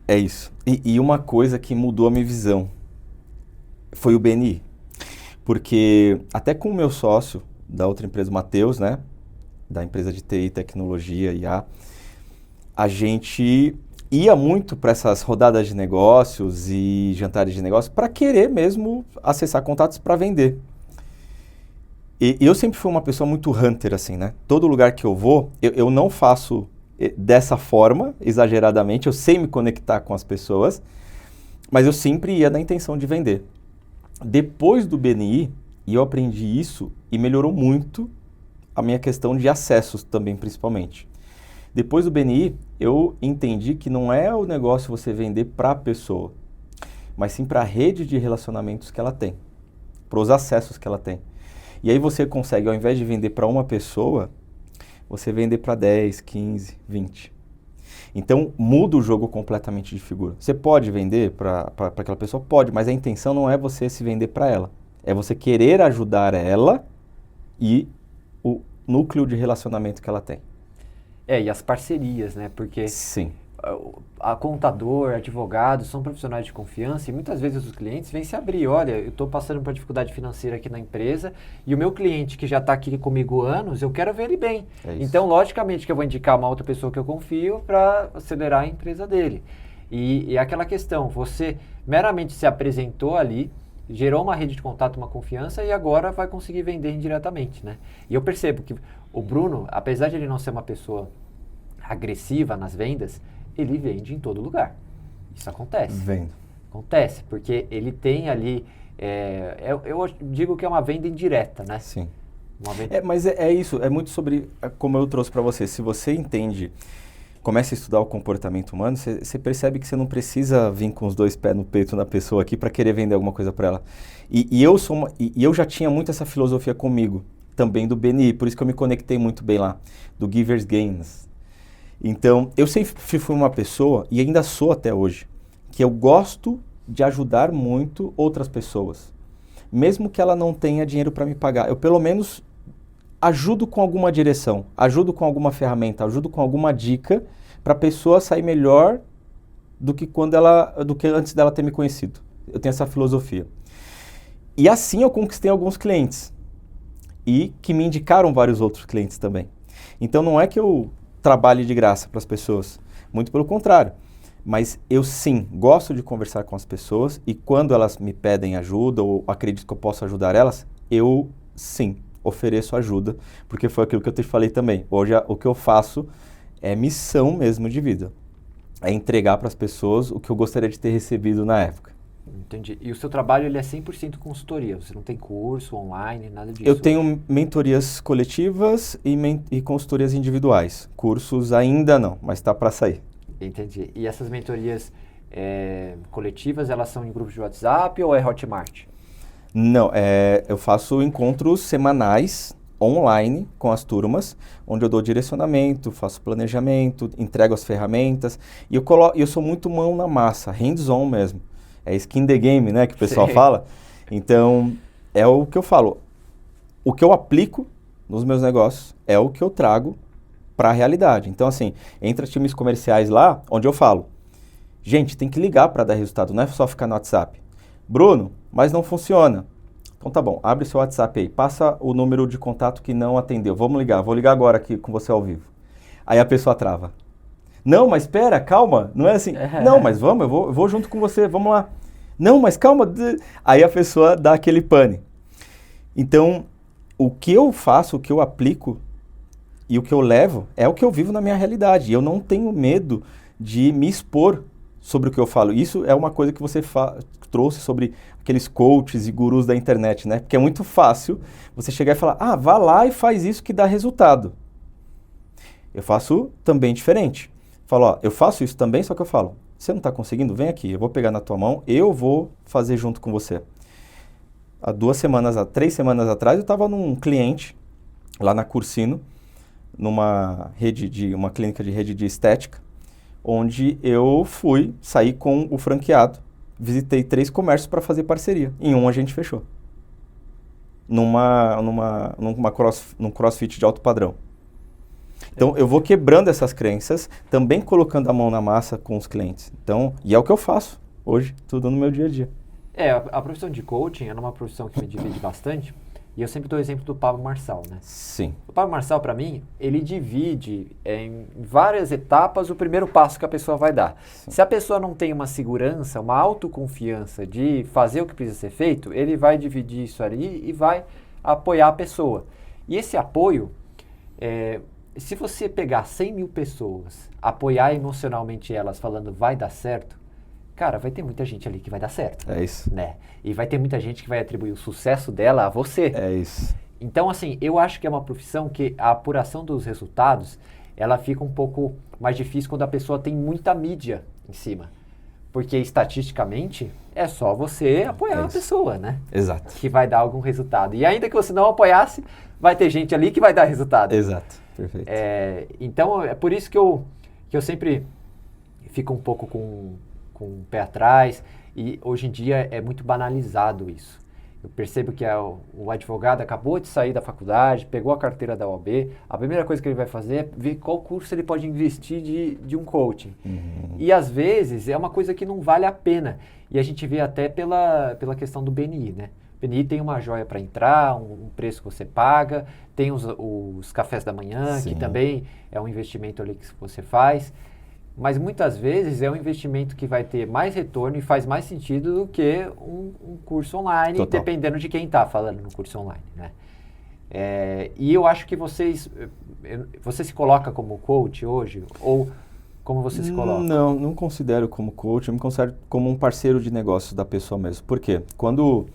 É isso. E uma coisa que mudou a minha visão foi o BNI. Porque até com o meu sócio da outra empresa, o Matheus, né? Da empresa de TI, tecnologia, IA, a gente ia muito para essas rodadas de negócios e jantares de negócios para querer mesmo acessar contatos para vender. E eu sempre fui uma pessoa muito hunter, assim, né? Todo lugar que eu vou, eu não faço dessa forma, exageradamente, eu sei me conectar com as pessoas, mas eu sempre ia na intenção de vender. Depois do BNI, eu aprendi isso e melhorou muito a minha questão de acessos também, principalmente. Depois do BNI, eu entendi que não é o negócio você vender para a pessoa, mas sim para a rede de relacionamentos que ela tem, para os acessos que ela tem. E aí você consegue, ao invés de vender para uma pessoa, você vender para 10, 15, 20. Então, muda o jogo completamente de figura. Você pode vender para aquela pessoa? Pode, mas a intenção não é você se vender para ela. É você querer ajudar ela e o núcleo de relacionamento que ela tem. E as parcerias, né? Porque sim, a contador, advogado, são profissionais de confiança e muitas vezes os clientes vêm se abrir. Olha, eu estou passando por dificuldade financeira aqui na empresa e o meu cliente que já está aqui comigo há anos, eu quero ver ele bem. Então, logicamente que eu vou indicar uma outra pessoa que eu confio para acelerar a empresa dele. E aquela questão, você meramente se apresentou ali, gerou uma rede de contato, uma confiança e agora vai conseguir vender indiretamente, né? E eu percebo que o Bruno, apesar de ele não ser uma pessoa agressiva nas vendas, ele vende em todo lugar. Isso acontece. Vendo. Acontece, porque ele tem ali, eu digo que é uma venda indireta, né? Sim. Venda... Mas é isso, é muito sobre, como eu trouxe para você, se você entende, começa a estudar o comportamento humano, você percebe que você não precisa vir com os dois pés no peito na pessoa aqui para querer vender alguma coisa para ela. E eu já tinha muito essa filosofia comigo, também do BNI, por isso que eu me conectei muito bem lá, do Givers Gains. Então, eu sempre fui uma pessoa, e ainda sou até hoje, que eu gosto de ajudar muito outras pessoas. Mesmo que ela não tenha dinheiro para me pagar. Eu, pelo menos, ajudo com alguma direção, ajudo com alguma ferramenta, ajudo com alguma dica para a pessoa sair melhor do que antes dela ter me conhecido. Eu tenho essa filosofia. E assim eu conquistei alguns clientes. E que me indicaram vários outros clientes também. Então, não é que eu trabalhe de graça para as pessoas. Muito pelo contrário. Mas eu sim, gosto de conversar com as pessoas e quando elas me pedem ajuda ou acredito que eu posso ajudar elas, eu sim ofereço ajuda, porque foi aquilo que eu te falei também. Hoje o que eu faço é missão mesmo de vida. É entregar para as pessoas o que eu gostaria de ter recebido na época. Entendi. E o seu trabalho ele é 100% consultoria? Você não tem curso online, nada disso? Eu tenho mentorias coletivas e consultorias individuais. Cursos ainda não, mas está para sair. Entendi. E essas mentorias coletivas, elas são em grupos de WhatsApp ou é Hotmart? Não, eu faço encontros semanais online com as turmas, onde eu dou direcionamento, faço planejamento, entrego as ferramentas e eu sou muito mão na massa, hands-on mesmo. É skin the game, né, que o pessoal fala. Então, é o que eu falo. O que eu aplico nos meus negócios é o que eu trago para a realidade. Então, assim, entra times comerciais lá, onde eu falo, gente, tem que ligar para dar resultado, não é só ficar no WhatsApp. Bruno, mas não funciona. Então tá bom, abre seu WhatsApp aí, passa o número de contato que não atendeu. Vamos ligar, vou ligar agora aqui com você ao vivo. Aí a pessoa trava. Não, mas espera, calma, não é assim. Não, mas vamos, eu vou junto com você, vamos lá. Não, mas calma. Aí a pessoa dá aquele pane. Então, o que eu faço, o que eu aplico e o que eu levo é o que eu vivo na minha realidade. E eu não tenho medo de me expor sobre o que eu falo. Isso é uma coisa que você trouxe sobre aqueles coaches e gurus da internet, né? Porque é muito fácil você chegar e falar, vá lá e faz isso que dá resultado. Eu faço também diferente. Falo, eu faço isso também, só que eu falo, você não está conseguindo? Vem aqui, eu vou pegar na tua mão, eu vou fazer junto com você. Há 3 semanas atrás, eu estava num cliente, lá na Cursino, uma clínica de rede de estética, onde eu saí com o franqueado, visitei 3 comércios para fazer parceria. Em um a gente fechou. Num crossfit de alto padrão. Então, eu vou quebrando essas crenças, também colocando a mão na massa com os clientes. Então, e é o que eu faço hoje, tudo no meu dia a dia. A profissão de coaching é uma profissão que me divide bastante, e eu sempre dou o exemplo do Pablo Marçal, né? Sim. O Pablo Marçal, para mim, ele divide em várias etapas o primeiro passo que a pessoa vai dar. Sim. Se a pessoa não tem uma segurança, uma autoconfiança de fazer o que precisa ser feito, ele vai dividir isso ali e vai apoiar a pessoa. E esse apoio, se você pegar 100 mil pessoas, apoiar emocionalmente elas falando vai dar certo, cara, vai ter muita gente ali que vai dar certo. É isso. Né? E vai ter muita gente que vai atribuir o sucesso dela a você. É isso. Então, assim, eu acho que é uma profissão que a apuração dos resultados, ela fica um pouco mais difícil quando a pessoa tem muita mídia em cima. Porque, estatisticamente, é só você apoiar a pessoa, né? Exato. Que vai dar algum resultado. E ainda que você não apoiasse, vai ter gente ali que vai dar resultado. Exato. Perfeito. Então, é por isso que eu sempre fico um pouco com o pé atrás. E hoje em dia é muito banalizado isso. Eu percebo que o advogado acabou de sair da faculdade, pegou a carteira da OAB, a primeira coisa que ele vai fazer é ver qual curso ele pode investir de um coaching. E às vezes é uma coisa que não vale a pena. E a gente vê até pela questão do BNI, né? O BNI tem uma joia para entrar, um preço que você paga, tem os cafés da manhã, Sim. que também é um investimento ali que você faz. Mas muitas vezes é um investimento que vai ter mais retorno e faz mais sentido do que um curso online, Total. dependendo de quem está falando no curso online, né? E eu acho que você se coloca como coach hoje, ou como você se coloca? Não considero como coach, eu me considero como um parceiro de negócios da pessoa mesmo. Por quê? Quando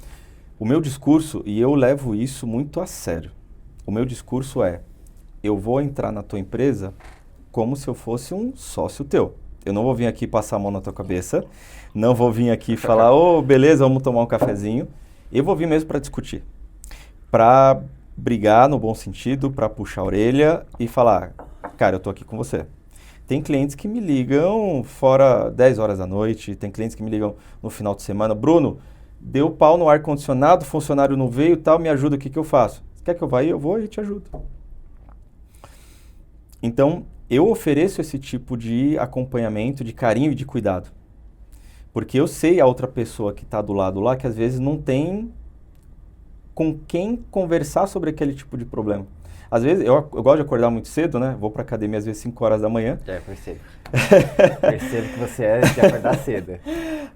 o meu discurso, e eu levo isso muito a sério, o meu discurso é, eu vou entrar na tua empresa como se eu fosse um sócio teu. Eu não vou vir aqui passar a mão na tua cabeça, não vou vir aqui falar, beleza, vamos tomar um cafezinho. Eu vou vir mesmo para discutir, para brigar no bom sentido, para puxar a orelha e falar, cara, eu tô aqui com você. Tem clientes que me ligam fora 10 horas da noite, tem clientes que me ligam no final de semana, Bruno, deu pau no ar-condicionado, funcionário não veio, tal, me ajuda, o que eu faço? Você quer que eu vá aí? Eu vou e te ajudo. Então, eu ofereço esse tipo de acompanhamento, de carinho e de cuidado. Porque eu sei a outra pessoa que está do lado lá que às vezes não tem com quem conversar sobre aquele tipo de problema. Às vezes, eu gosto de acordar muito cedo, né? Vou para academia às vezes 5 horas da manhã. Percebo. Percebo que você é de acordar cedo.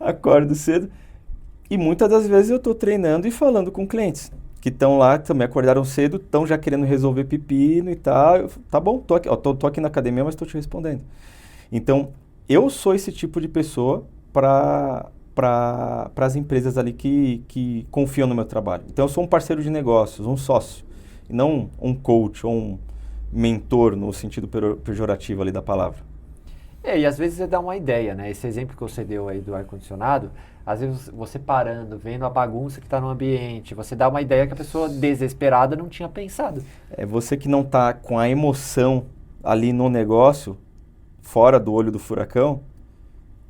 Acordo cedo. E muitas das vezes eu estou treinando e falando com clientes que estão lá, também acordaram cedo, estão já querendo resolver pepino e tal. Tá bom, tô aqui na academia, mas estou te respondendo. Então, eu sou esse tipo de pessoa para as empresas ali que confiam no meu trabalho. Então, eu sou um parceiro de negócios, um sócio, e não um coach ou um mentor no sentido pejorativo ali da palavra. E às vezes você dá uma ideia, né? Esse exemplo que você deu aí do ar-condicionado, às vezes você parando, vendo a bagunça que está no ambiente, você dá uma ideia que a pessoa desesperada não tinha pensado. É você que não está com a emoção ali no negócio, fora do olho do furacão,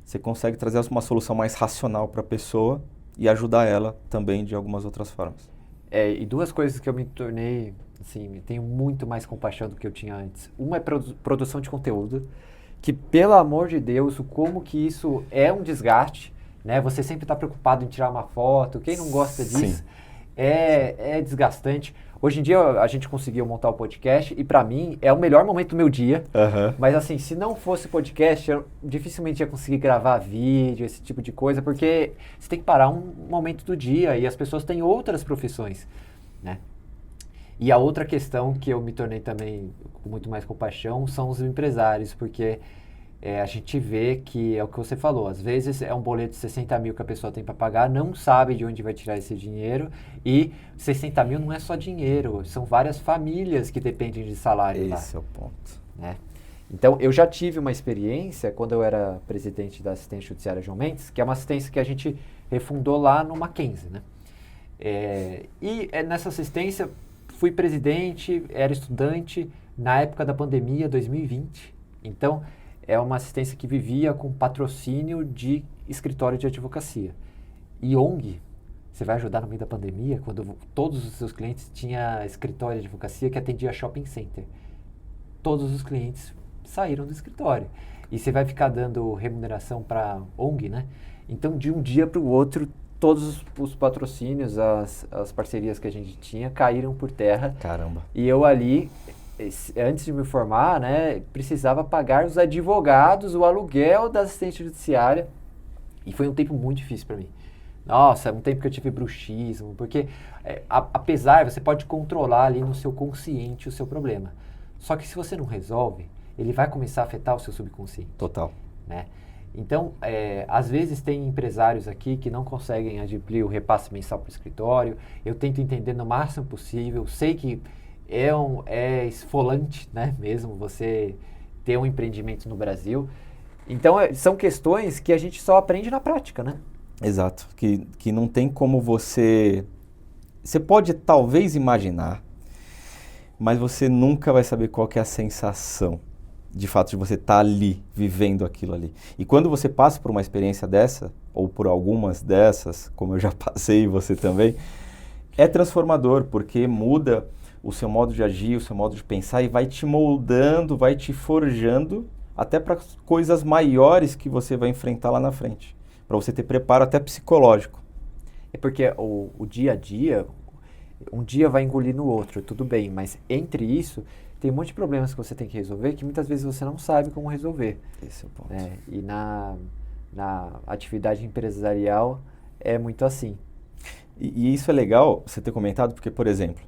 você consegue trazer uma solução mais racional para a pessoa e ajudar ela também de algumas outras formas. E duas coisas que eu me tornei, assim, tenho muito mais compaixão do que eu tinha antes. Uma é produção de conteúdo, que pelo amor de Deus, como que isso é um desgaste, né? Você sempre está preocupado em tirar uma foto, quem não gosta disso, é desgastante. Hoje em dia a gente conseguiu montar o podcast e para mim é o melhor momento do meu dia, mas assim, se não fosse podcast, eu dificilmente ia conseguir gravar vídeo, esse tipo de coisa, porque você tem que parar um momento do dia e as pessoas têm outras profissões, né? E a outra questão que eu me tornei também com muito mais compaixão são os empresários, porque a gente vê que é o que você falou, às vezes é um boleto de 60 mil que a pessoa tem para pagar, não sabe de onde vai tirar esse dinheiro e 60 mil não é só dinheiro, são várias famílias que dependem de salário lá. Esse é o ponto. Né? Então, eu já tive uma experiência quando eu era presidente da assistência judiciária João Mendes, que é uma assistência que a gente refundou lá no Mackenzie, né? Nessa assistência fui presidente, era estudante na época da pandemia, 2020. Então, é uma assistência que vivia com patrocínio de escritório de advocacia. E ONG, você vai ajudar no meio da pandemia, quando todos os seus clientes tinham escritório de advocacia que atendia shopping center. Todos os clientes saíram do escritório. E você vai ficar dando remuneração para ONG, né? Então, de um dia para o outro, todos os patrocínios, as parcerias que a gente tinha caíram por terra. Caramba. E eu ali, antes de me formar, né, precisava pagar os advogados, o aluguel da assistente judiciária. E foi um tempo muito difícil para mim. Nossa, um tempo que eu tive bruxismo, porque apesar, você pode controlar ali no seu consciente o seu problema. Só que se você não resolve, ele vai começar a afetar o seu subconsciente. Total. Né? Então, às vezes tem empresários aqui que não conseguem adquirir o repasse mensal para o escritório. Eu tento entender no máximo possível. Sei que é esfolante, né, mesmo você ter um empreendimento no Brasil. Então, são questões que a gente só aprende na prática, né? Exato. Que não tem como você... Você pode talvez imaginar, mas você nunca vai saber qual que é a sensação de fato de você estar ali, vivendo aquilo ali. E quando você passa por uma experiência dessa, ou por algumas dessas, como eu já passei e você também, É transformador, porque muda o seu modo de agir, o seu modo de pensar e vai te moldando, vai te forjando até para coisas maiores que você vai enfrentar lá na frente. Para você ter preparo até psicológico. É porque o dia a dia, um dia vai engolir no outro, tudo bem, mas entre isso, tem um monte de problemas que você tem que resolver que muitas vezes você não sabe como resolver. Esse é o ponto. Né? E na atividade empresarial é muito assim. E isso é legal você ter comentado, porque, por exemplo,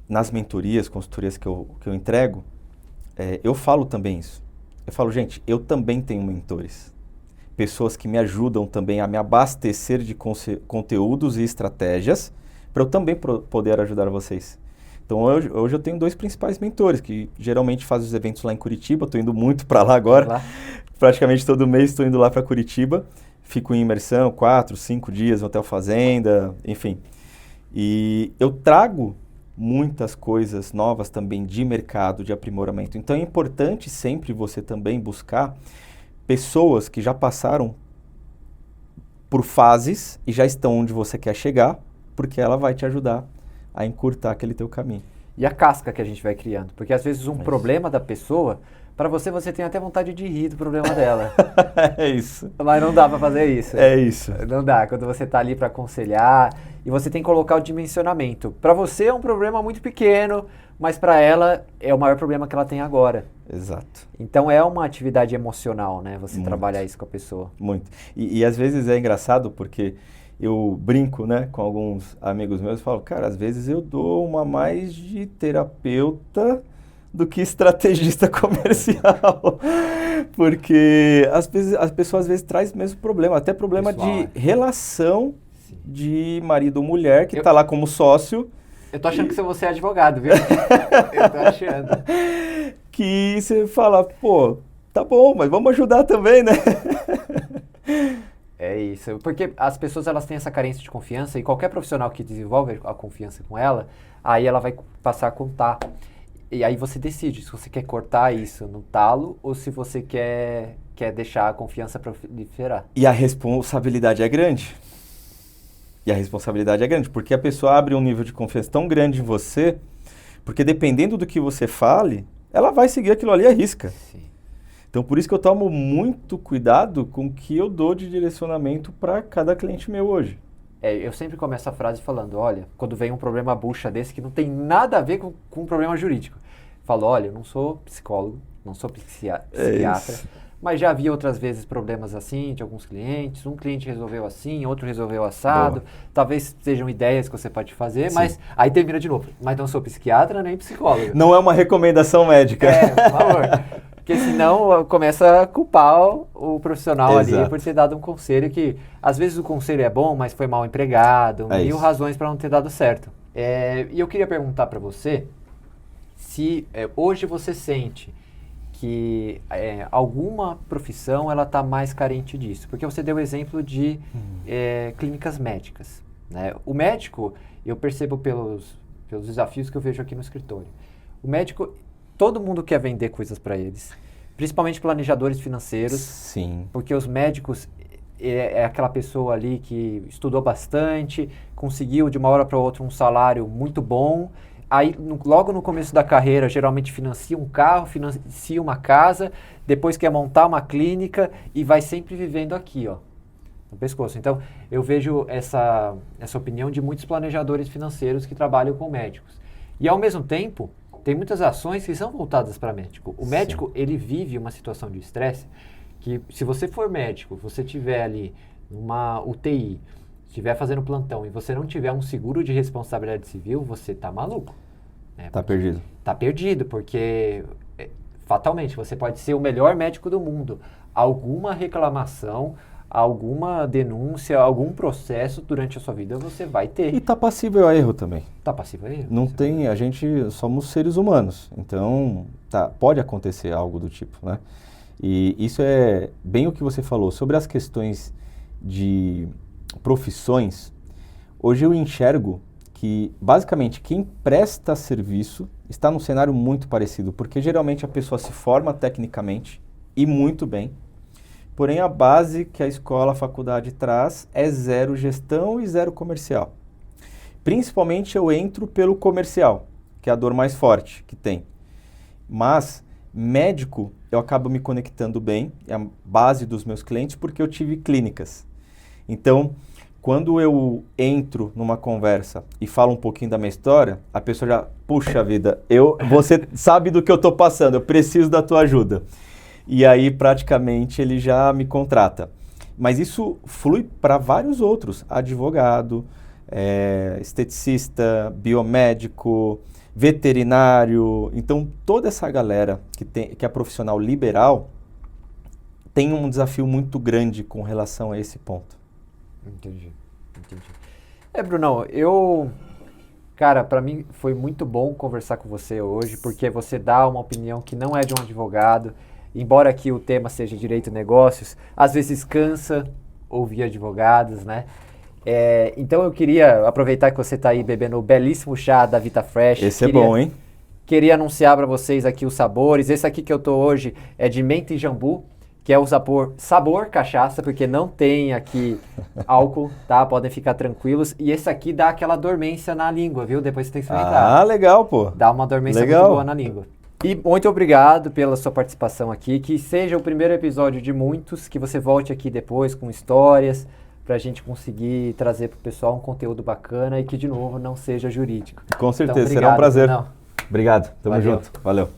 nas mentorias, consultorias que eu entrego, eu falo também isso. Eu falo, gente, eu também tenho mentores. Pessoas que me ajudam também a me abastecer de conteúdos e estratégias para eu também poder ajudar vocês. Então, hoje eu tenho 2 principais mentores, que geralmente fazem os eventos lá em Curitiba. Estou indo muito para lá agora. Lá. Praticamente todo mês estou indo lá para Curitiba. Fico em imersão, 4, 5 dias no Hotel Fazenda, enfim. E eu trago muitas coisas novas também de mercado, de aprimoramento. Então é importante sempre você também buscar pessoas que já passaram por fases e já estão onde você quer chegar, porque ela vai te ajudar a encurtar aquele teu caminho. E a casca que a gente vai criando, porque às vezes um problema da pessoa, para você tem até vontade de rir do problema dela. É isso. Mas não dá para fazer isso. É isso. Não dá, quando você está ali para aconselhar e você tem que colocar o dimensionamento. Para você é um problema muito pequeno, mas para ela é o maior problema que ela tem agora. Exato. Então é uma atividade emocional, né? Você Muito. trabalhar isso com a pessoa. Muito. E às vezes é engraçado porque eu brinco, né, com alguns amigos meus e falo, cara, às vezes eu dou uma mais de terapeuta do que estrategista comercial. Porque as pessoas às vezes trazem mesmo problema, até problema Pessoal, de relação Sim. de marido ou mulher que está lá como sócio. Eu tô achando que você é advogado, viu? Eu tô achando. Que você fala, pô, tá bom, mas vamos ajudar também, né? É isso, porque as pessoas elas têm essa carência de confiança e qualquer profissional que desenvolve a confiança com ela, aí ela vai passar a contar. E aí você decide se você quer cortar isso no talo ou se você quer deixar a confiança proliferar. E a responsabilidade é grande. Porque a pessoa abre um nível de confiança tão grande em você, porque dependendo do que você fale, ela vai seguir aquilo ali à risca. Sim. Então, por isso que eu tomo muito cuidado com o que eu dou de direcionamento para cada cliente meu hoje. Eu sempre começo a frase falando, olha, quando vem um problema bucha desse que não tem nada a ver com um problema jurídico, falo, olha, eu não sou psicólogo, não sou psiquiatra, mas já vi outras vezes problemas assim de alguns clientes, um cliente resolveu assim, outro resolveu assado, Boa. Talvez sejam ideias que você pode fazer, Sim. mas aí termina de novo, mas não sou psiquiatra nem psicólogo. Não é uma recomendação médica. Por favor. Porque senão começa a culpar o profissional ali Exato. por ter dado um conselho que, às vezes o conselho é bom, mas foi mal empregado, mil isso. razões para não ter dado certo. E eu queria perguntar para você se hoje você sente que alguma profissão ela está mais carente disso. Porque você deu o exemplo de clínicas médicas. Né? O médico, eu percebo pelos desafios que eu vejo aqui no escritório. O médico... Todo mundo quer vender coisas para eles, principalmente planejadores financeiros. Sim. Porque os médicos é aquela pessoa ali que estudou bastante, conseguiu de uma hora para outra um salário muito bom. Aí, logo no começo da carreira, geralmente financia um carro, financia uma casa, depois quer montar uma clínica e vai sempre vivendo aqui, ó, no pescoço. Então, eu vejo essa opinião de muitos planejadores financeiros que trabalham com médicos. E, ao mesmo tempo... Tem muitas ações que são voltadas para médico. O médico, ele vive uma situação de estresse que, se você for médico, você tiver ali numa UTI, estiver fazendo plantão e você não tiver um seguro de responsabilidade civil, você tá maluco. Né? Tá perdido. Tá perdido, porque fatalmente você pode ser o melhor médico do mundo. Alguma reclamação, alguma denúncia, algum processo durante a sua vida você vai ter. E tá passível a erro também. Tá passível a erro. Não tem, a gente somos seres humanos, então pode acontecer algo do tipo, né? E isso é bem o que você falou sobre as questões de profissões. Hoje eu enxergo que basicamente quem presta serviço está num cenário muito parecido, porque geralmente a pessoa se forma tecnicamente e muito bem. Porém, a base que a escola, a faculdade traz é zero gestão e zero comercial. Principalmente eu entro pelo comercial, que é a dor mais forte que tem. Mas médico, eu acabo me conectando bem, é a base dos meus clientes, porque eu tive clínicas. Então, quando eu entro numa conversa e falo um pouquinho da minha história, a pessoa já, puxa vida, você sabe do que eu estou passando, eu preciso da tua ajuda. E aí, praticamente, ele já me contrata. Mas isso flui para vários outros, advogado, esteticista, biomédico, veterinário. Então, toda essa galera que é profissional liberal tem um desafio muito grande com relação a esse ponto. Entendi. Brunão, cara, para mim foi muito bom conversar com você hoje, porque você dá uma opinião que não é de um advogado, embora aqui o tema seja direito e negócios, às vezes cansa ouvir advogados, né? Então eu queria aproveitar que você está aí bebendo o belíssimo chá da Vita Fresh. Esse é bom, hein? Queria anunciar para vocês aqui os sabores. Esse aqui que eu tô hoje é de menta e jambu, que é o sabor cachaça, porque não tem aqui álcool, tá? Podem ficar tranquilos. E esse aqui dá aquela dormência na língua, viu? Depois você tem que experimentar. Ah, legal, pô. Dá uma dormência muito boa na língua. E muito obrigado pela sua participação aqui. Que seja o primeiro episódio de muitos, que você volte aqui depois com histórias, pra gente conseguir trazer pro pessoal um conteúdo bacana e que, de novo, não seja jurídico. Com certeza, então, obrigado, será um prazer. Brunão. Obrigado, tamo Valeu. junto. Valeu.